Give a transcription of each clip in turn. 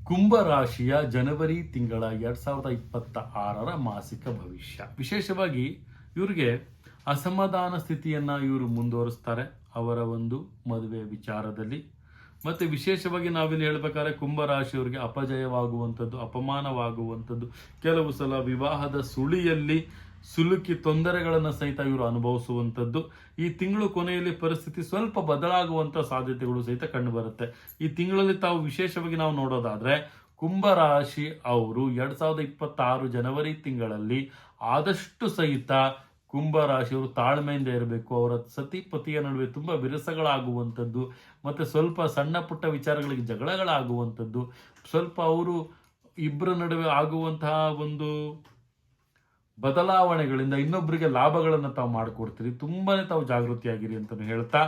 ಕುಂಭರಾಶಿಯ ಜನವರಿ ತಿಂಗಳ 2026ರ ಮಾಸಿಕ ಭವಿಷ್ಯ. ವಿಶೇಷವಾಗಿ ಇವರಿಗೆ ಅಸಮಾಧಾನ ಸ್ಥಿತಿಯನ್ನ ಇವರು ಮುಂದುವರಿಸ್ತಾರೆ ಅವರ ಒಂದು ಮದುವೆ ವಿಚಾರದಲ್ಲಿ. ಮತ್ತೆ ವಿಶೇಷವಾಗಿ ನಾವಿಲ್ಲಿ ಹೇಳ್ಬೇಕಾದ್ರೆ ಕುಂಭರಾಶಿಯವರಿಗೆ ಅಪಜಯವಾಗುವಂಥದ್ದು, ಅಪಮಾನವಾಗುವಂಥದ್ದು, ಕೆಲವು ಸಲ ವಿವಾಹದ ಸುಳಿಯಲ್ಲಿ ಸಿಲುಕಿ ತೊಂದರೆಗಳನ್ನು ಸಹಿತ ಇವರು ಅನುಭವಿಸುವಂಥದ್ದು. ಈ ತಿಂಗಳು ಕೊನೆಯಲ್ಲಿ ಪರಿಸ್ಥಿತಿ ಸ್ವಲ್ಪ ಬದಲಾಗುವಂಥ ಸಾಧ್ಯತೆಗಳು ಸಹಿತ ಕಂಡು ಬರುತ್ತೆ. ಈ ತಿಂಗಳಲ್ಲಿ ತಾವು ವಿಶೇಷವಾಗಿ ನಾವು ನೋಡೋದಾದ್ರೆ ಕುಂಭರಾಶಿ ಅವರು 2026 ಜನವರಿ ತಿಂಗಳಲ್ಲಿ ಆದಷ್ಟು ಸಹಿತ ಕುಂಭರಾಶಿಯವರು ತಾಳ್ಮೆಯಿಂದ ಇರಬೇಕು. ಅವರ ಸತಿ ಪತಿಯ ನಡುವೆ ತುಂಬ ವಿರಸಗಳಾಗುವಂಥದ್ದು, ಮತ್ತೆ ಸ್ವಲ್ಪ ಸಣ್ಣ ಪುಟ್ಟ ವಿಚಾರಗಳಿಗೆ ಜಗಳಗಳಾಗುವಂಥದ್ದು, ಸ್ವಲ್ಪ ಅವರು ಇಬ್ಬರ ನಡುವೆ ಆಗುವಂತಹ ಒಂದು ಬದಲಾವಣೆಗಳಿಂದ ಇನ್ನೊಬ್ಬರಿಗೆ ಲಾಭಗಳನ್ನು ತಾವು ಮಾಡಿಕೊಡ್ತೀರಿ. ತುಂಬಾನೇ ತಾವು ಜಾಗೃತಿಯಾಗಿರಿ ಅಂತ ಹೇಳ್ತಾ,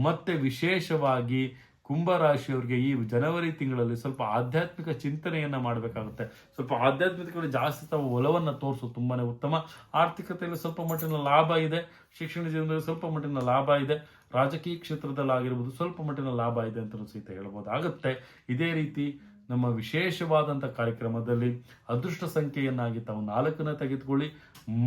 ಮತ್ತೆ ವಿಶೇಷವಾಗಿ ಕುಂಭರಾಶಿಯವರಿಗೆ ಈ ಜನವರಿ ತಿಂಗಳಲ್ಲಿ ಸ್ವಲ್ಪ ಆಧ್ಯಾತ್ಮಿಕ ಚಿಂತನೆಯನ್ನ ಮಾಡಬೇಕಾಗುತ್ತೆ. ಸ್ವಲ್ಪ ಆಧ್ಯಾತ್ಮಿಕವಾಗಿ ಜಾಸ್ತಿ ತಾವು ಒಲವನ್ನು ತೋರಿಸೋದು ತುಂಬಾನೇ ಉತ್ತಮ. ಆರ್ಥಿಕತೆಯಲ್ಲಿ ಸ್ವಲ್ಪ ಮಟ್ಟಿನ ಲಾಭ ಇದೆ, ಶಿಕ್ಷಣ ಜೀವನದಲ್ಲಿ ಸ್ವಲ್ಪ ಮಟ್ಟಿನ ಲಾಭ ಇದೆ, ರಾಜಕೀಯ ಕ್ಷೇತ್ರದಲ್ಲಾಗಿರ್ಬೋದು ಸ್ವಲ್ಪ ಮಟ್ಟಿನ ಲಾಭ ಇದೆ ಅಂತ ಸಹಿತ ಹೇಳ್ಬೋದಾಗುತ್ತೆ. ಇದೇ ರೀತಿ ನಮ್ಮ ವಿಶೇಷವಾದಂಥ ಕಾರ್ಯಕ್ರಮದಲ್ಲಿ ಅದೃಷ್ಟ ಸಂಖ್ಯೆಯನ್ನಾಗಿ ತಾವು 4ನ್ನು ತೆಗೆದುಕೊಳ್ಳಿ,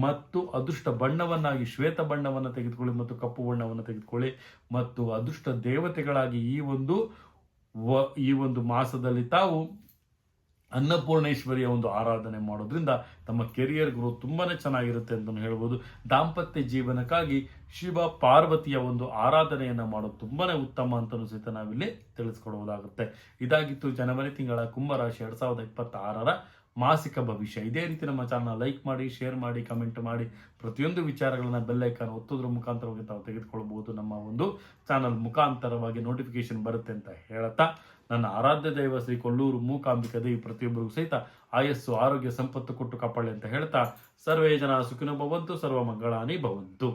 ಮತ್ತು ಅದೃಷ್ಟ ಬಣ್ಣವನ್ನಾಗಿ ಶ್ವೇತ ಬಣ್ಣವನ್ನು ತೆಗೆದುಕೊಳ್ಳಿ ಮತ್ತು ಕಪ್ಪು ಬಣ್ಣವನ್ನು ತೆಗೆದುಕೊಳ್ಳಿ, ಮತ್ತು ಅದೃಷ್ಟ ದೇವತೆಗಳಾಗಿ ಈ ಒಂದು ಮಾಸದಲ್ಲಿ ತಾವು ಅನ್ನಪೂರ್ಣೇಶ್ವರಿಯ ಒಂದು ಆರಾಧನೆ ಮಾಡೋದ್ರಿಂದ ತಮ್ಮ ಕೆರಿಯರ್ ಗ್ರೋತ್ ತುಂಬಾನೇ ಚೆನ್ನಾಗಿರುತ್ತೆ ಅಂತ ಹೇಳ್ಬೋದು. ದಾಂಪತ್ಯ ಜೀವನಕ್ಕಾಗಿ ಶಿವ ಪಾರ್ವತಿಯ ಒಂದು ಆರಾಧನೆಯನ್ನ ಮಾಡೋದು ತುಂಬಾನೇ ಉತ್ತಮ ಅಂತಲೂ ಸಹಿತ ನಾವಿಲ್ಲಿ ತಿಳಿಸ್ಕೊಡುವುದಾಗುತ್ತೆ. ಇದಾಗಿತ್ತು ಜನವರಿ ತಿಂಗಳ ಕುಂಭರಾಶಿ 2026ರ ಮಾಸಿಕ ಭವಿಷ್ಯ. ಇದೇ ರೀತಿ ನಮ್ಮ ಚಾನಲ್ ಲೈಕ್ ಮಾಡಿ, ಶೇರ್ ಮಾಡಿ, ಕಮೆಂಟ್ ಮಾಡಿ, ಪ್ರತಿಯೊಂದು ವಿಚಾರಗಳನ್ನ ಬೆಲ್ಲೈಕಾನ್ ಒತ್ತೋದ್ರ ಮುಖಾಂತರವಾಗಿ ತಾವು ತೆಗೆದುಕೊಳ್ಳಬಹುದು. ನಮ್ಮ ಒಂದು ಚಾನಲ್ ಮುಖಾಂತರವಾಗಿ ನೋಟಿಫಿಕೇಶನ್ ಬರುತ್ತೆ ಅಂತ ಹೇಳ್ತಾ, ನನ್ನ ಆರಾಧ್ಯ ದೈವ ಶ್ರೀ ಕೊಲ್ಲೂರು ಮೂಕಾಂಬಿಕಾ ದೇವಿ ಪ್ರತಿಯೊಬ್ಬರಿಗೂ ಸಹಿತ ಆಯಸ್ಸು, ಆರೋಗ್ಯ, ಸಂಪತ್ತು ಕೊಟ್ಟು ಕಾಪಾಡಲಿ ಅಂತ ಹೇಳ್ತಾ, ಸರ್ವೇ ಜನ ಸುಖಿನೋ ಭವಂತು, ಸರ್ವ ಮಂಗಳಾನಿ ಭವಂತು.